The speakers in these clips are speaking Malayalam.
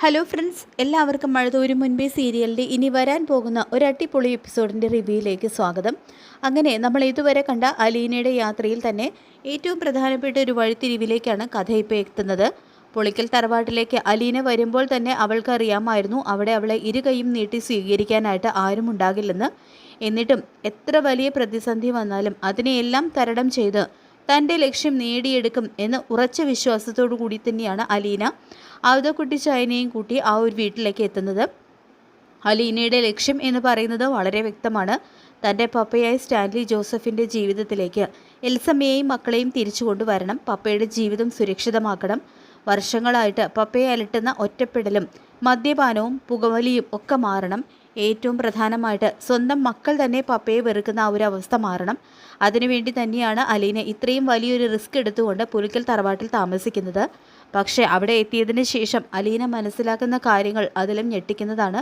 ഹലോ ഫ്രണ്ട്സ്, എല്ലാവർക്കും മഴതോരും മുൻപേ സീരിയലിൻ്റെ ഇനി വരാൻ പോകുന്ന ഒരു അടിപൊളി എപ്പിസോഡിൻ്റെ റിവ്യൂയിലേക്ക് സ്വാഗതം. അങ്ങനെ നമ്മൾ ഇതുവരെ കണ്ട അലീനയുടെ യാത്രയിൽ തന്നെ ഏറ്റവും പ്രധാനപ്പെട്ട ഒരു വഴിത്തിരിവിലേക്കാണ് കഥ ഇപ്പോൾ എത്തുന്നത്. പൊളിക്കൽ തറവാട്ടിലേക്ക് അലീന വരുമ്പോൾ തന്നെ അവൾക്കറിയാമായിരുന്നു അവിടെ അവളെ ഇരുകൈയും നീട്ടി സ്വീകരിക്കാനായിട്ട് ആരും ഉണ്ടാകില്ലെന്ന്. എന്നിട്ടും എത്ര വലിയ പ്രതിസന്ധി വന്നാലും അതിനെയെല്ലാം തരണം ചെയ്ത് തൻ്റെ ലക്ഷ്യം നേടിയെടുക്കും എന്ന് ഉറച്ച വിശ്വാസത്തോടു കൂടി തന്നെയാണ് അലീന അവതക്കുട്ടി ചൈനയും കൂട്ടി ആ ഒരു വീട്ടിലേക്ക് എത്തുന്നത്. അലീനയുടെ ലക്ഷ്യം എന്ന് പറയുന്നത് വളരെ വ്യക്തമാണ്. തൻ്റെ പപ്പയായ സ്റ്റാൻലി ജോസഫിൻ്റെ ജീവിതത്തിലേക്ക് എൽസമ്മയെയും മക്കളെയും തിരിച്ചു കൊണ്ടുവരണം. പപ്പയുടെ ജീവിതം സുരക്ഷിതമാക്കണം. വർഷങ്ങളായിട്ട് പപ്പയെ അലട്ടുന്ന ഒറ്റപ്പെടലും മദ്യപാനവും പുകവലിയും ഒക്കെ മാറണം. ഏറ്റവും പ്രധാനമായിട്ട് സ്വന്തം മക്കൾ തന്നെ പപ്പയെ വെറുക്കുന്ന ആ ഒരു അവസ്ഥ മാറണം. അതിനുവേണ്ടി തന്നെയാണ് അലീന ഇത്രയും വലിയൊരു റിസ്ക് എടുത്തുകൊണ്ട് പുലിക്കൽ തറവാട്ടിൽ താമസിക്കുന്നത്. പക്ഷേ അവിടെ എത്തിയതിന് ശേഷം അലീന മനസ്സിലാക്കുന്ന കാര്യങ്ങൾ അതിലും ഞെട്ടിക്കുന്നതാണ്.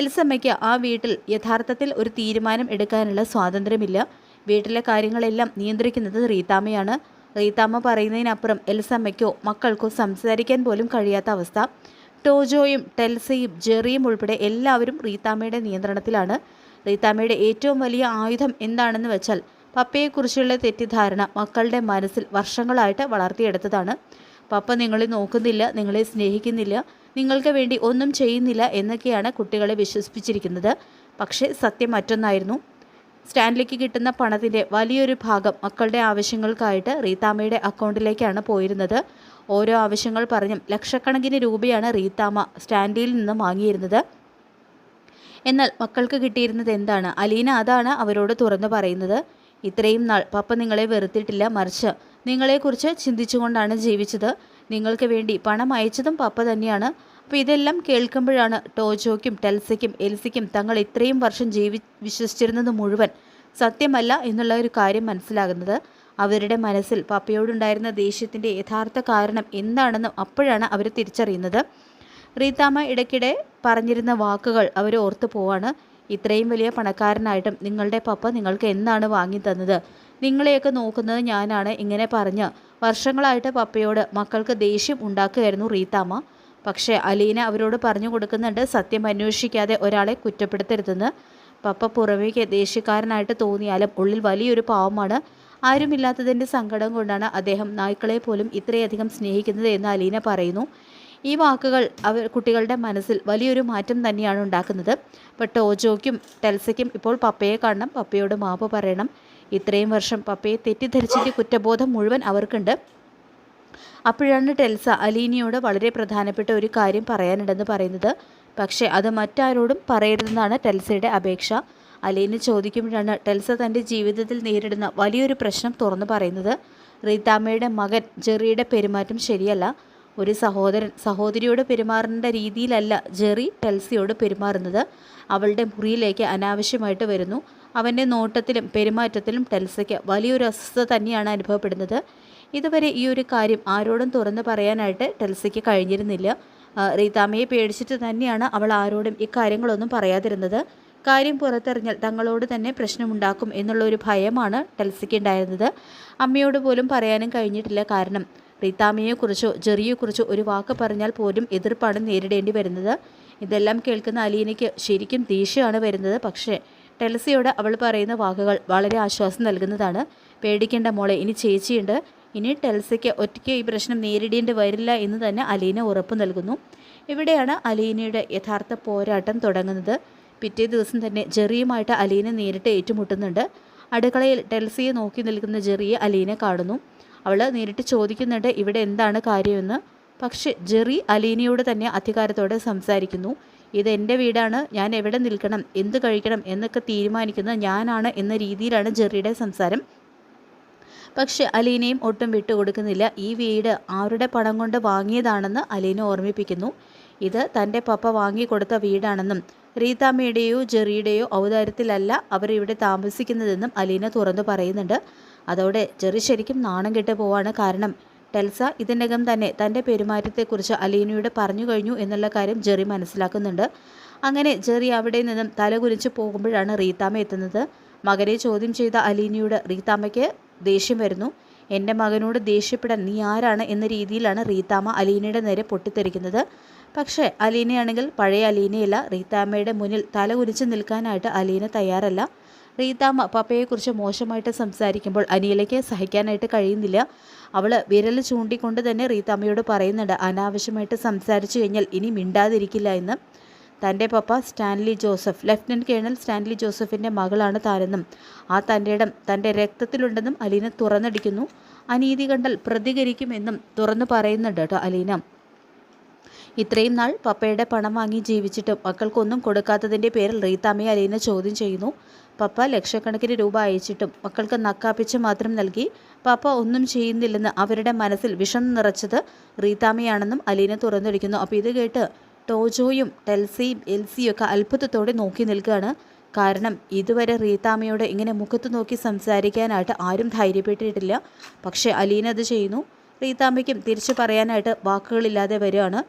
എൽസമ്മയ്ക്ക് ആ വീട്ടിൽ യഥാർത്ഥത്തിൽ ഒരു തീരുമാനം എടുക്കാനുള്ള സ്വാതന്ത്ര്യമില്ല. വീട്ടിലെ കാര്യങ്ങളെല്ലാം നിയന്ത്രിക്കുന്നത് റീത്താമ്മയാണ്. റീത്താമ്മ പറയുന്നതിനപ്പുറം എൽസമ്മയ്ക്കോ മക്കൾക്കോ സംസാരിക്കാൻ പോലും കഴിയാത്ത അവസ്ഥ. ടോജോയും ടെൽസയും ജെറിയും ഉൾപ്പെടെ എല്ലാവരും റീത്താമ്മയുടെ നിയന്ത്രണത്തിലാണ്. റീത്താമ്മയുടെ ഏറ്റവും വലിയ ആയുധം എന്താണെന്ന് വെച്ചാൽ പപ്പയെക്കുറിച്ചുള്ള തെറ്റിദ്ധാരണ മക്കളുടെ മനസ്സിൽ വർഷങ്ങളായിട്ട് വളർത്തിയെടുത്തതാണ്. പപ്പ നിങ്ങളെ നോക്കുന്നില്ല, നിങ്ങളെ സ്നേഹിക്കുന്നില്ല, നിങ്ങൾക്ക് വേണ്ടി ഒന്നും ചെയ്യുന്നില്ല എന്നൊക്കെയാണ് കുട്ടികളെ വിശ്വസിപ്പിച്ചിരിക്കുന്നത്. പക്ഷേ സത്യം മറ്റൊന്നായിരുന്നു. സ്റ്റാൻലിക്ക് കിട്ടുന്ന പണത്തിൻ്റെ വലിയൊരു ഭാഗം മക്കളുടെ ആവശ്യങ്ങൾക്കായിട്ട് റീത്താമ്മയുടെ അക്കൗണ്ടിലേക്കാണ് പോയിരുന്നത്. ഓരോ ആവശ്യങ്ങൾ പറഞ്ഞും ലക്ഷക്കണക്കിന് രൂപയാണ് റീത്താമ്മ സ്റ്റാൻലിയിൽ നിന്നും വാങ്ങിയിരുന്നത്. എന്നാൽ മക്കൾക്ക് കിട്ടിയിരുന്നത് എന്താണ്? അലീന അതാണ് അവരോട് തുറന്നു പറയുന്നത്. ഇത്രയും നാൾ പപ്പ നിങ്ങളെ വെറുത്തിട്ടില്ല, മറിച്ച് നിങ്ങളെക്കുറിച്ച് ചിന്തിച്ചുകൊണ്ടാണ് ജീവിച്ചത്. നിങ്ങൾക്ക് വേണ്ടി പണം അയച്ചതും പപ്പ തന്നെയാണ്. അപ്പോൾ ഇതെല്ലാം കേൾക്കുമ്പോഴാണ് ടോജോയ്ക്കും ടെൽസയ്ക്കും എൽസിക്കും തങ്ങൾ ഇത്രയും വർഷം വിശ്വസിച്ചിരുന്നത് മുഴുവൻ സത്യമല്ല എന്നുള്ള ഒരു കാര്യം മനസ്സിലാകുന്നത്. അവരുടെ മനസ്സിൽ പപ്പയോടുണ്ടായിരുന്ന ദേഷ്യത്തിൻ്റെ യഥാർത്ഥ കാരണം എന്താണെന്നും അപ്പോഴാണ് അവർ തിരിച്ചറിയുന്നത്. റീത്താമ്മ ഇടയ്ക്കിടെ പറഞ്ഞിരുന്ന വാക്കുകൾ അവർ ഓർത്തു പോവാണ്. ഇത്രയും വലിയ പണക്കാരനായിട്ടും നിങ്ങളുടെ പപ്പ നിങ്ങൾക്ക് എന്താണ് വാങ്ങി തന്നത്? നിങ്ങളെയൊക്കെ നോക്കുന്നത് ഞാനാണ്. ഇങ്ങനെ പറഞ്ഞ് വർഷങ്ങളായിട്ട് പപ്പയോട് മക്കൾക്ക് ദേഷ്യം ഉണ്ടാക്കുകയായിരുന്നു റീത്താമ്മ. പക്ഷേ അലീന അവരോട് പറഞ്ഞു കൊടുക്കുന്നുണ്ട്, സത്യം അന്വേഷിക്കാതെ ഒരാളെ കുറ്റപ്പെടുത്തരുതെന്ന്. പപ്പ പുറമേക്ക് ദേഷ്യക്കാരനായിട്ട് തോന്നിയാലും ഉള്ളിൽ വലിയൊരു പാവമാണ്. ആരുമില്ലാത്തതിൻ്റെ സങ്കടം കൊണ്ടാണ് അദ്ദേഹം നായ്ക്കളെ പോലും ഇത്രയധികം സ്നേഹിക്കുന്നത് എന്ന് അലീന പറയുന്നു. ഈ വാക്കുകൾ കുട്ടികളുടെ മനസ്സിൽ വലിയൊരു മാറ്റം തന്നെയാണ് ഉണ്ടാക്കുന്നത്. ഇപ്പോൾ ടോജോയ്ക്കും ടെൽസയ്ക്കും ഇപ്പോൾ പപ്പയെ കാണണം, പപ്പയോട് മാപ്പ് പറയണം. ഇത്രയും വർഷം പപ്പയെ തെറ്റിദ്ധരിച്ചതിൻ്റെ കുറ്റബോധം മുഴുവൻ അവർക്കുണ്ട്. അപ്പോഴാണ് ടെൽസ അലീനയോട് വളരെ പ്രധാനപ്പെട്ട ഒരു കാര്യം പറയാനുണ്ടെന്ന് പറയുന്നത്. പക്ഷേ അത് മറ്റാരോടും പറയരുതെന്നാണ് ടെൽസയുടെ അപേക്ഷ. അലീന ചോദിക്കുമ്പോഴാണ് ടെൽസ തൻ്റെ ജീവിതത്തിൽ നേരിടുന്ന വലിയൊരു പ്രശ്നം തുറന്നു പറയുന്നത്. റീത്താമ്മയുടെ മകൻ ജെറിയുടെ പെരുമാറ്റം ശരിയല്ല. ഒരു സഹോദരിയോട് പെരുമാറേണ്ട രീതിയിലല്ല ജെറി ടെൽസിയോട് പെരുമാറുന്നത്. അവളുടെ മുറിയിലേക്ക് അനാവശ്യമായിട്ട് വരുന്നു. അവൻ്റെ നോട്ടത്തിലും പെരുമാറ്റത്തിലും ടെൽസയ്ക്ക് വലിയൊരു അസ്വസ്ഥത തന്നെയാണ് അനുഭവപ്പെടുന്നത്. ഇതുവരെ ഈ ഒരു കാര്യം ആരോടും തുറന്നു പറയാനായിട്ട് ടെൽസയ്ക്ക് കഴിഞ്ഞിരുന്നില്ല. റീത്താമ്മയെ പേടിച്ചിട്ട് തന്നെയാണ് അവൾ ആരോടും ഇക്കാര്യങ്ങളൊന്നും പറയാതിരുന്നത്. കാര്യം പുറത്തെറിഞ്ഞാൽ തങ്ങളോട് തന്നെ പ്രശ്നമുണ്ടാക്കും എന്നുള്ളൊരു ഭയമാണ് ടെൽസയ്ക്ക് ഉണ്ടായിരുന്നത്. അമ്മയോട് പോലും പറയാനും കഴിഞ്ഞിട്ടില്ല. കാരണം റീത്താമ്മയെക്കുറിച്ചോ ജെറിയെക്കുറിച്ചോ ഒരു വാക്ക് പറഞ്ഞാൽ പോലും എതിർപ്പാണ് നേരിടേണ്ടി വരുന്നത്. ഇതെല്ലാം കേൾക്കുന്ന അലീനയ്ക്ക് ശരിക്കും ദേഷ്യമാണ് വരുന്നത്. പക്ഷേ ടെൽസയോട് അവൾ പറയുന്ന വാക്കുകൾ വളരെ ആശ്വാസം നൽകുന്നതാണ്. പേടിക്കേണ്ട മോളെ, ഇനി ചേച്ചിയുണ്ട്. ഇനി ടെൽസയ്ക്ക് ഒറ്റയ്ക്ക് ഈ പ്രശ്നം നേരിടേണ്ടി വരില്ല എന്ന് തന്നെ അലീന ഉറപ്പ് നൽകുന്നു. ഇവിടെയാണ് അലീനയുടെ യഥാർത്ഥ പോരാട്ടം തുടങ്ങുന്നത്. പിറ്റേ ദിവസം തന്നെ ജെറിയുമായിട്ട് അലീന നേരിട്ട് ഏറ്റുമുട്ടുന്നുണ്ട്. അടുക്കളയിൽ ടെൽസയെ നോക്കി നിൽക്കുന്ന ജെറിയെ അലീന കാണുന്നു. അവൾ നേരിട്ട് ചോദിക്കുന്നുണ്ട് ഇവിടെ എന്താണ് കാര്യമെന്ന്. പക്ഷേ ജെറി അലീനയോട് തന്നെ അധികാരത്തോടെ സംസാരിക്കുന്നു. ഇതെൻ്റെ വീടാണ്, ഞാൻ എവിടെ നിൽക്കണം, എന്ത് കഴിക്കണം എന്നൊക്കെ തീരുമാനിക്കുന്നത് ഞാനാണ് എന്ന രീതിയിലാണ് ജെറിയുടെ സംസാരം. പക്ഷെ അലീനയും ഒട്ടും വിട്ടുകൊടുക്കുന്നില്ല. ഈ വീട് ആരുടെ പണം കൊണ്ട് വാങ്ങിയതാണെന്ന് അലീന ഓർമ്മിപ്പിക്കുന്നു. ഇത് തൻ്റെ പപ്പ വാങ്ങിക്കൊടുത്ത വീടാണെന്നും റീത്താമ്മയുടെയോ ജെറിയുടെയോ ഔദാര്യത്തിലല്ല അവർ ഇവിടെ താമസിക്കുന്നതെന്നും അലീന തുറന്നു പറയുന്നുണ്ട്. അതോടെ ജെറി ശരിക്കും നാണം കെട്ട് പോവാണ്. കാരണം ടെൽസ ഇതിനകം തന്നെ തൻ്റെ പെരുമാറ്റത്തെക്കുറിച്ച് അലീനയോട് പറഞ്ഞു കഴിഞ്ഞു എന്നുള്ള കാര്യം ജെറി മനസ്സിലാക്കുന്നുണ്ട്. അങ്ങനെ ജെറി അവിടെ നിന്നും തലകുനിച്ച് പോകുമ്പോഴാണ് റീത്താമ്മ എത്തുന്നത്. മകനെ ചോദ്യം ചെയ്ത അലീനയോട് റീത്താമ്മയ്ക്ക് ദേഷ്യം വരുന്നു. എൻ്റെ മകനോട് ദേഷ്യപ്പെടാൻ നീ ആരാണ് എന്ന രീതിയിലാണ് റീത്താമ്മ അലീനയുടെ നേരെ പൊട്ടിത്തെറിക്കുന്നത്. പക്ഷേ അലീനയാണെങ്കിൽ പഴയ അലീനയല്ല. റീത്താമ്മയുടെ മുന്നിൽ തല കുനിച്ച് നിൽക്കാനായിട്ട് അലീന തയ്യാറല്ല. റീത്താമ്മ പപ്പയെക്കുറിച്ച് മോശമായിട്ട് സംസാരിക്കുമ്പോൾ അനിയലയ്ക്ക് സഹിക്കാനായിട്ട് കഴിയുന്നില്ല. അവൾ വിരൽ ചൂണ്ടിക്കൊണ്ട് തന്നെ റീത്താമ്മയോട് പറയുന്നുണ്ട്, അനാവശ്യമായിട്ട് സംസാരിച്ചു കഴിഞ്ഞാൽ ഇനി മിണ്ടാതിരിക്കില്ല എന്ന്. തൻ്റെ പപ്പ Stanley Joseph, lieutenant colonel Stanley ജോസഫിൻ്റെ മകളാണ് താനെന്നും ആ തൻ്റെ ഇടം തൻ്റെ രക്തത്തിലുണ്ടെന്നും അലീന തുറന്നടിക്കുന്നു. അനീതി കണ്ടാൽ പ്രതികരിക്കുമെന്നും തുറന്നു പറയുന്നുണ്ട് കേട്ടോ അലീന. ഇത്രയും നാൾ പപ്പയുടെ പണം വാങ്ങി ജീവിച്ചിട്ടും മക്കൾക്കൊന്നും കൊടുക്കാത്തതിൻ്റെ പേരിൽ റീത്താമ്മയെ അലീന ചോദ്യം ചെയ്യുന്നു. പപ്പ ലക്ഷക്കണക്കിന് രൂപ അയച്ചിട്ടും മക്കൾക്ക് നക്കാപ്പിച്ച് മാത്രം നൽകി പപ്പ ഒന്നും ചെയ്യുന്നില്ലെന്ന് അവരുടെ മനസ്സിൽ വിഷം നിറച്ചത് റീത്താമ്മയാണെന്നും അലീന തുറന്നടിക്കുന്നു. അപ്പോൾ ഇത് കേട്ട് ടോജോയും ടെൽസിയും എൽസിയും ഒക്കെ അത്ഭുതത്തോടെ നോക്കി നിൽക്കുകയാണ്. കാരണം ഇതുവരെ റീത്താമ്മയോട് ഇങ്ങനെ മുഖത്ത് നോക്കി സംസാരിക്കാനായിട്ട് ആരും ധൈര്യപ്പെട്ടിട്ടില്ല. പക്ഷേ അലീന അത് ചെയ്യുന്നു. റീത്താമ്മയ്ക്കും തിരിച്ചു പറയാനായിട്ട് വാക്കുകളില്ലാതെ വരികയാണ്.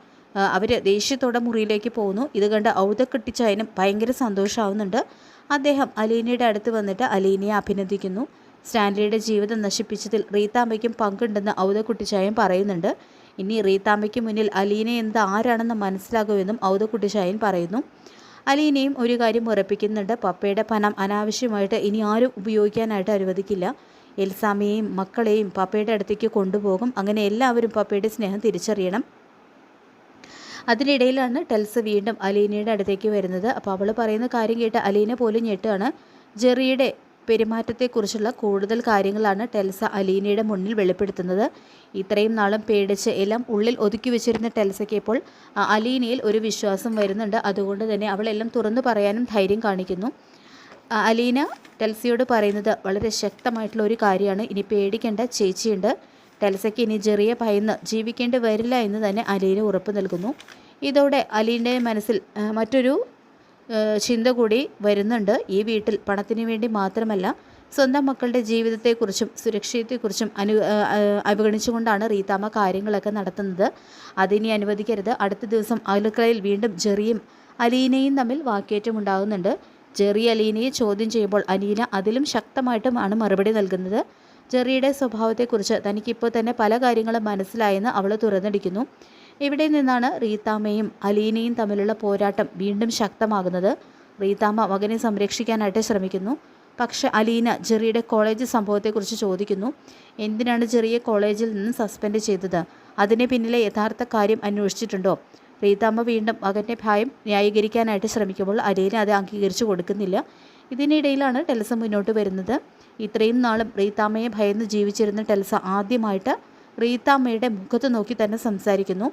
അവർ ദേഷ്യത്തോടെ മുറിയിലേക്ക് പോകുന്നു. ഇത് കണ്ട് ഔതക്കെട്ടിച്ചായനും ഭയങ്കര സന്തോഷമാവുന്നുണ്ട്. അദ്ദേഹം അലീനയുടെ അടുത്ത് വന്നിട്ട് അലീനയെ അഭിനന്ദിക്കുന്നു. സ്റ്റാൻലിയുടെ ജീവിതം നശിപ്പിച്ചതിൽ റീത്താമ്മയ്ക്കും പങ്കുണ്ടെന്ന് ഔതക്കുട്ടിച്ചായൻ പറയുന്നുണ്ട്. ഇനി റീത്താമ്മയ്ക്ക് മുന്നിൽ അലീന ആരാണെന്ന് മനസ്സിലാകുമെന്നും ഔതക്കുട്ടിച്ചായൻ പറയുന്നു. അലീനയും ഒരു കാര്യം ഉറപ്പിക്കുന്നുണ്ട്, പപ്പയുടെ പണം അനാവശ്യമായിട്ട് ഇനി ആരും ഉപയോഗിക്കാനായിട്ട് അനുവദിക്കില്ല. എൽസാമ്മയെയും മക്കളെയും പപ്പയുടെ അടുത്തേക്ക് കൊണ്ടുപോകും. അങ്ങനെ എല്ലാവരും പപ്പയുടെ സ്നേഹം തിരിച്ചറിയണം. അതിനിടയിലാണ് ടെൽസ് വീണ്ടും അലീനയുടെ അടുത്തേക്ക് വരുന്നത്. അപ്പോൾ അവൾ പറയുന്ന കാര്യം കേട്ട് അലീന പോലും ഞെട്ടുകയാണ്. ജെറിയുടെ പെരുമാറ്റത്തെക്കുറിച്ചുള്ള കൂടുതൽ കാര്യങ്ങളാണ് ടെൽസ അലീനയുടെ മുന്നിൽ വെളിപ്പെടുത്തുന്നത്. ഇത്രയും നാളും പേടിച്ച് എല്ലാം ഉള്ളിൽ ഒതുക്കി വെച്ചിരുന്ന ടെൽസയ്ക്ക് ഇപ്പോൾ അലീനയിൽ ഒരു വിശ്വാസം വരുന്നുണ്ട്. അതുകൊണ്ട് തന്നെ അവളെല്ലാം തുറന്നു പറയാനും ധൈര്യം കാണിക്കുന്നു. അലീന ടെൽസയോട് പറയുന്നത് വളരെ ശക്തമായിട്ടുള്ള ഒരു കാര്യമാണ്. ഇനി പേടിക്കേണ്ട, ചേച്ചിയുണ്ട്. ടെൽസയ്ക്ക് ഇനി ജെറിയെ ഭയന്ന് ജീവിക്കേണ്ടി വരില്ല എന്ന് തന്നെ അലീന ഉറപ്പ് നൽകുന്നു. ഇതോടെ അലീനയുടെ മനസ്സിൽ മറ്റൊരു ചിന്ത കൂടി വരുന്നുണ്ട്. ഈ വീട്ടിൽ പണത്തിന് വേണ്ടി മാത്രമല്ല, സ്വന്തം മക്കളുടെ ജീവിതത്തെക്കുറിച്ചും സുരക്ഷയെക്കുറിച്ചും അവഗണിച്ചുകൊണ്ടാണ് റീത്താമ്മ കാര്യങ്ങളൊക്കെ നടത്തുന്നത്. അതിനി അനുവദിക്കരുത്. അടുത്ത ദിവസം അടുക്കളയിൽ വീണ്ടും ജെറിയും അലീനയും തമ്മിൽ വാക്കേറ്റം ഉണ്ടാകുന്നുണ്ട്. ജെറി അലീനയെ ചോദ്യം ചെയ്യുമ്പോൾ അലീന അതിലും ശക്തമായിട്ടുമാണ് മറുപടി നൽകുന്നത്. ജെറിയുടെ സ്വഭാവത്തെക്കുറിച്ച് തനിക്കിപ്പോൾ തന്നെ പല കാര്യങ്ങളും മനസ്സിലായെന്ന് അവൾ തുറന്നടിക്കുന്നു. ഇവിടെ നിന്നാണ് റീത്താമ്മയും അലീനയും തമ്മിലുള്ള പോരാട്ടം വീണ്ടും ശക്തമാകുന്നത്. റീത്താമ്മ മകനെ സംരക്ഷിക്കാനായിട്ട് ശ്രമിക്കുന്നു. പക്ഷെ അലീന ജെറിയുടെ കോളേജ് സംഭവത്തെക്കുറിച്ച് ചോദിക്കുന്നു. എന്തിനാണ് ജെറിയെ കോളേജിൽ നിന്ന് സസ്പെൻഡ് ചെയ്തത്? അതിന് പിന്നിലെ യഥാർത്ഥ കാര്യം അന്വേഷിച്ചിട്ടുണ്ടോ? റീത്താമ്മ വീണ്ടും മകൻ്റെ ഭയം ന്യായീകരിക്കാനായിട്ട് ശ്രമിക്കുമ്പോൾ അലീന അത് അംഗീകരിച്ചു കൊടുക്കുന്നില്ല. ഇതിനിടയിലാണ് ടെൽസ മുന്നോട്ട് വരുന്നത്. ഇത്രയും നാളും റീത്താമ്മയെ ഭയന്ന് ജീവിച്ചിരുന്ന ടെൽസ ആദ്യമായിട്ട് റീത്താമ്മയുടെ മുഖത്ത് നോക്കി തന്നെ സംസാരിക്കുന്നു.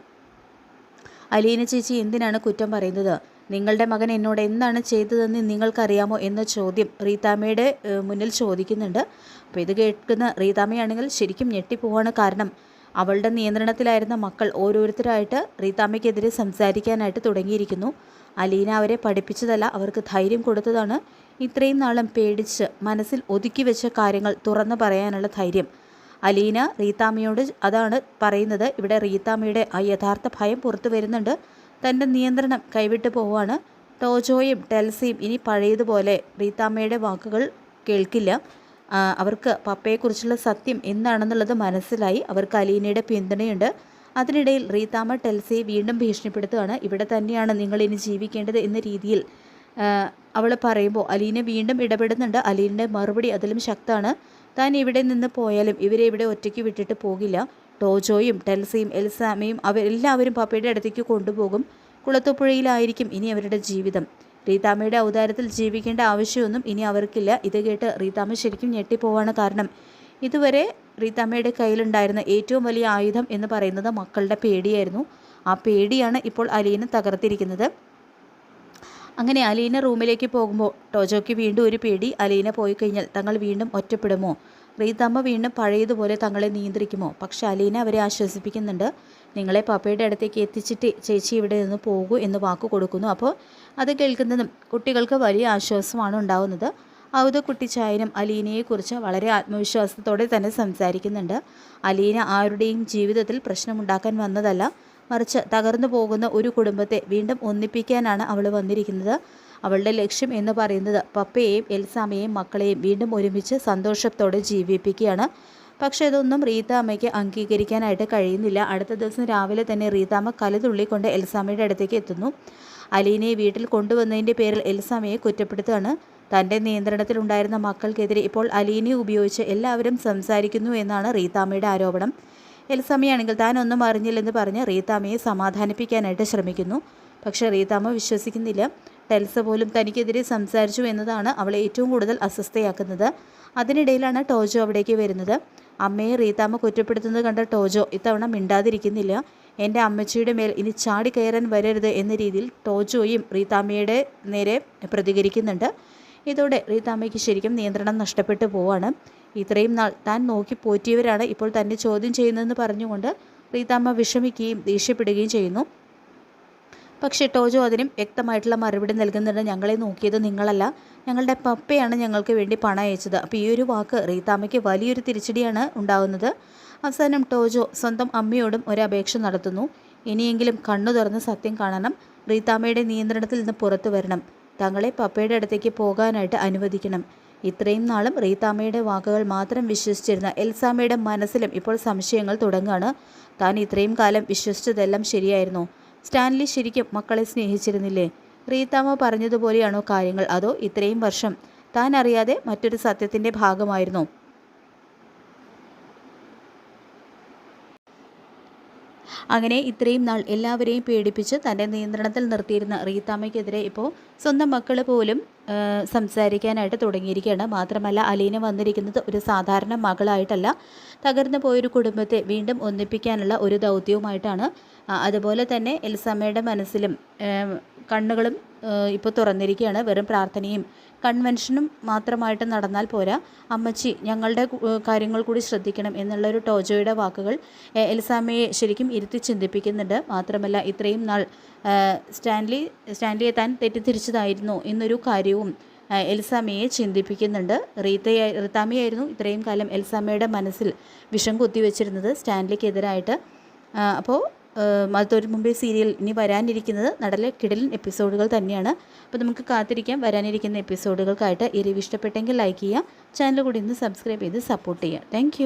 അലീന ചേച്ചി എന്തിനാണ് കുറ്റം പറയുന്നത്? നിങ്ങളുടെ മകൻ എന്നോട് എന്താണ് ചെയ്തതെന്ന് നിങ്ങൾക്കറിയാമോ എന്ന ചോദ്യം റീത്താമ്മയുടെ മുന്നിൽ ചോദിക്കുന്നുണ്ട്. അപ്പോൾ ഇത് കേൾക്കുന്ന റീത്താമ്മയാണെങ്കിൽ ശരിക്കും ഞെട്ടിപ്പോവാണ്. കാരണം അവളുടെ നിയന്ത്രണത്തിലായിരുന്ന മക്കൾ ഓരോരുത്തരായിട്ട് റീത്താമ്മയ്ക്കെതിരെ സംസാരിക്കാനായിട്ട് തുടങ്ങിയിരിക്കുന്നു. അലീന അവരെ പഠിപ്പിച്ചതല്ല, അവർക്ക് ധൈര്യം കൊടുത്തതാണ്. ഇത്രയും നാളും പേടിച്ച് മനസ്സിൽ ഒതുക്കി വെച്ച കാര്യങ്ങൾ തുറന്നു പറയാനുള്ള ധൈര്യം അലീന റീത്താമ്മയോട് അതാണ് പറയുന്നത്. ഇവിടെ റീത്താമ്മയുടെ ആ യഥാർത്ഥ ഭയം പുറത്തു വരുന്നുണ്ട്. തൻ്റെ നിയന്ത്രണം കൈവിട്ടു പോവുകയാണ്. ടോജോയും ടെൽസിയും ഇനി പഴയതുപോലെ റീത്താമ്മയുടെ വാക്കുകൾ കേൾക്കില്ല. അവർക്ക് പപ്പയെക്കുറിച്ചുള്ള സത്യം എന്താണെന്നുള്ളത് മനസ്സിലായി. അവർക്ക് അലീനയുടെ പിന്തുണയുണ്ട്. അതിനിടയിൽ റീത്താമ്മ ടെൽസിയെ വീണ്ടും ഭീഷണിപ്പെടുത്തുകയാണ്. ഇവിടെ തന്നെയാണ് നിങ്ങൾ ഇനി ജീവിക്കേണ്ടത് എന്ന രീതിയിൽ അവൾ പറയുമ്പോൾ അലീന വീണ്ടും ഇടപെടുന്നുണ്ട്. അലീനയുടെ മറുപടി അതിലും ശക്തമാണ്. താൻ ഇവിടെ നിന്ന് പോയാലും ഇവരെ ഇവിടെ ഒറ്റയ്ക്ക് വിട്ടിട്ട് പോകില്ല. ടോജോയും ടെൽസിയും എൽസാമയും അവരെല്ലാവരും പപ്പയുടെ അടുത്തേക്ക് കൊണ്ടുപോകും. കുളത്തുപുഴയിലായിരിക്കും ഇനി അവരുടെ ജീവിതം. റീത്താമ്മയുടെ ഔദാര്യത്തിൽ ജീവിക്കേണ്ട ആവശ്യമൊന്നും ഇനി അവർക്കില്ല. ഇത് കേട്ട് റീത്താമ്മ ശരിക്കും ഞെട്ടിപ്പോവാണ്. കാരണം ഇതുവരെ റീത്താമ്മയുടെ കയ്യിലുണ്ടായിരുന്ന ഏറ്റവും വലിയ ആയുധം എന്ന് പറയുന്നത് മക്കളുടെ പേടിയായിരുന്നു. ആ പേടിയാണ് ഇപ്പോൾ അലീന തകർത്തിരിക്കുന്നത്. അങ്ങനെ അലീന റൂമിലേക്ക് പോകുമ്പോൾ ടോജോയ്ക്ക് വീണ്ടും ഒരു പേടി. അലീന പോയി കഴിഞ്ഞാൽ തങ്ങൾ വീണ്ടും ഒറ്റപ്പെടുമോ? റീത്താമ്മ വീണ്ടും പഴയതുപോലെ തങ്ങളെ നിയന്ത്രിക്കുമോ? പക്ഷെ അലീന അവരെ ആശ്വസിപ്പിക്കുന്നുണ്ട്. നിങ്ങളെ പപ്പയുടെ അടുത്തേക്ക് എത്തിച്ചിട്ട് ചേച്ചി ഇവിടെ നിന്ന് പോകൂ എന്ന് വാക്ക് കൊടുക്കുന്നു. അപ്പോൾ അത് കേൾക്കുന്നതും കുട്ടികൾക്ക് വലിയ ആശ്വാസമാണ് ഉണ്ടാകുന്നത്. ഔതക്കുട്ടിച്ചായനും അലീനയെക്കുറിച്ച് വളരെ ആത്മവിശ്വാസത്തോടെ തന്നെ സംസാരിക്കുന്നുണ്ട്. അലീന ആരുടെയും ജീവിതത്തിൽ പ്രശ്നമുണ്ടാക്കാൻ വന്നതല്ല, മറിച്ച് തകർന്നു പോകുന്ന ഒരു കുടുംബത്തെ വീണ്ടും ഒന്നിപ്പിക്കാനാണ് അവൾ വന്നിരിക്കുന്നത്. അവളുടെ ലക്ഷ്യം എന്ന് പറയുന്നത് പപ്പയെയും എൽസാമയെയും മക്കളെയും വീണ്ടും ഒരുമിച്ച് സന്തോഷത്തോടെ ജീവിപ്പിക്കുകയാണ്. പക്ഷേ ഇതൊന്നും റീതാമ്മയ്ക്ക് അംഗീകരിക്കാനായിട്ട് കഴിയുന്നില്ല. അടുത്ത ദിവസം രാവിലെ തന്നെ റീതാമ്മ കലിതുള്ളിക്കൊണ്ട് എൽസാമ്മയുടെ അടുത്തേക്ക് എത്തുന്നു. അലീനയെ വീട്ടിൽ കൊണ്ടുവന്നതിൻ്റെ പേരിൽ എൽസാമ്മയെ കുറ്റപ്പെടുത്തുകയാണ്. തൻ്റെ നിയന്ത്രണത്തിലുണ്ടായിരുന്ന മക്കൾക്കെതിരെ ഇപ്പോൾ അലീനയെ ഉപയോഗിച്ച് എല്ലാവരും സംസാരിക്കുന്നു എന്നാണ് റീതാമ്മയുടെ ആരോപണം. എൽസാമ്മയാണെങ്കിൽ താൻ ഒന്നും അറിഞ്ഞില്ലെന്ന് പറഞ്ഞ് റീതാമ്മയെ സമാധാനിപ്പിക്കാനായിട്ട് ശ്രമിക്കുന്നു. പക്ഷേ റീതാമ്മ വിശ്വസിക്കുന്നില്ല. ടെൽസ പോലും തനിക്കെതിരെ സംസാരിച്ചു എന്നതാണ് അവളെ ഏറ്റവും കൂടുതൽ അസ്വസ്ഥയാക്കുന്നത്. അതിനിടയിലാണ് ടോജോ അവിടേക്ക് വരുന്നത്. അമ്മയെ റീതാമ്മ കുറ്റപ്പെടുത്തുന്നത് കണ്ട ടോജോ ഇത്തവണ മിണ്ടാതിരിക്കുന്നില്ല. എൻ്റെ അമ്മച്ചിയുടെ മേൽ ഇനി ചാടിക്കയറാൻ വരരുത് എന്ന രീതിയിൽ ടോജോയും റീതാമ്മയുടെ നേരെ പ്രതികരിക്കുന്നുണ്ട്. ഇതോടെ റീതാമ്മയ്ക്ക് ശരിക്കും നിയന്ത്രണം നഷ്ടപ്പെട്ടു പോവാണ്. ഇത്രയും നാൾ താൻ നോക്കി പോറ്റിയവരാണ് ഇപ്പോൾ തന്നെ ചോദ്യം ചെയ്യുന്നതെന്ന് പറഞ്ഞുകൊണ്ട് റീതാമ്മ വിഷമിക്കുകയും ദേഷ്യപ്പെടുകയും ചെയ്യുന്നു. പക്ഷേ ടോജോ അതിനും വ്യക്തമായിട്ടുള്ള മറുപടി നൽകുന്നുണ്ട്. ഞങ്ങളെ നോക്കിയത് നിങ്ങളല്ല, ഞങ്ങളുടെ പപ്പയാണ് ഞങ്ങൾക്ക് വേണ്ടി പണം അയച്ചത്. അപ്പോൾ ഈ ഒരു വാക്ക് റീതാമ്മയ്ക്ക് വലിയൊരു തിരിച്ചടിയാണ് ഉണ്ടാകുന്നത്. അവസാനം ടോജോ സ്വന്തം അമ്മയോടും ഒരു അപേക്ഷ നടത്തുന്നു. ഇനിയെങ്കിലും കണ്ണു തുറന്ന് സത്യം കാണണം, റീതാമ്മയുടെ നിയന്ത്രണത്തിൽ നിന്ന് പുറത്തു വരണം, തങ്ങളെ പപ്പയുടെ അടുത്തേക്ക് പോകാനായിട്ട് അനുവദിക്കണം. ഇത്രയും നാളും റീതാമ്മയുടെ വാക്കുകൾ മാത്രം വിശ്വസിച്ചിരുന്ന എൽസാമ്മയുടെ മനസ്സിലും ഇപ്പോൾ സംശയങ്ങൾ തുടങ്ങുകയാണ്. താൻ ഇത്രയും കാലം വിശ്വസിച്ചതെല്ലാം ശരിയായിരുന്നു. സ്റ്റാൻലി ശരിക്കും മക്കളെ സ്നേഹിച്ചിരുന്നില്ലേ? റീതാമ്മ പറഞ്ഞതുപോലെയാണോ കാര്യങ്ങൾ? അതോ ഇത്രയും വർഷം താൻ അറിയാതെ മറ്റൊരു സത്യത്തിൻ്റെ ഭാഗമായിരുന്നോ? അങ്ങനെ ഇത്രയും നാൾ എല്ലാവരെയും പേടിപ്പിച്ച് തൻ്റെ നിയന്ത്രണത്തിൽ നിർത്തിയിരുന്ന റീതാമ്മയ്ക്കെതിരെ ഇപ്പോൾ സ്വന്തം മക്കൾ പോലും സംസാരിക്കാനായിട്ട് തുടങ്ങിയിരിക്കുകയാണ്. മാത്രമല്ല അലീന വന്നിരിക്കുന്നത് ഒരു സാധാരണ മകളായിട്ടല്ല, തകർന്നു പോയൊരു കുടുംബത്തെ വീണ്ടും ഒന്നിപ്പിക്കാനുള്ള ഒരു ദൗത്യവുമായിട്ടാണ്. അതുപോലെ തന്നെ എൽസാമ്മയുടെ മനസ്സിലും കണ്ണുകളും ഇപ്പോൾ തുറന്നിരിക്കുകയാണ്. വെറും പ്രാർത്ഥനയും കൺവെൻഷനും മാത്രമായിട്ട് നടന്നാൽ പോരാ, അമ്മച്ചി ഞങ്ങളുടെ കാര്യങ്ങൾ കൂടി ശ്രദ്ധിക്കണം എന്നുള്ളൊരു ടോജോയുടെ വാക്കുകൾ എൽസാമ്മയെ ശരിക്കും ഇരുത്തി ചിന്തിപ്പിക്കുന്നുണ്ട്. മാത്രമല്ല ഇത്രയും നാൾ സ്റ്റാൻലിയെ താൻ തെറ്റിദ്ധരിച്ചതായിരുന്നു എന്നൊരു കാര്യവും എൽസാമ്മയെ ചിന്തിപ്പിക്കുന്നുണ്ട്. റീതാമ്മയായിരുന്നു ഇത്രയും കാലം എൽസാമ്മയുടെ മനസ്സിൽ വിഷം കുത്തിവെച്ചിരുന്നത് സ്റ്റാൻലിക്കെതിരായിട്ട്. അപ്പോൾ മതൊരു മുമ്പേ സീരിയൽ ഇനി വരാനിരിക്കുന്നത് നടലെ കിടിലൻ എപ്പിസോഡുകൾ തന്നെയാണ്. അപ്പോൾ നമുക്ക് കാത്തിരിക്കാം വരാനിരിക്കുന്ന എപ്പിസോഡുകൾക്കായിട്ട്. ഈ റിവ്യൂ ഇഷ്ടപ്പെട്ടെങ്കിൽ ലൈക്ക് ചെയ്യുക, ചാനൽ കൂടി ഒന്ന് സബ്സ്ക്രൈബ് ചെയ്ത് സപ്പോർട്ട് ചെയ്യുക. താങ്ക്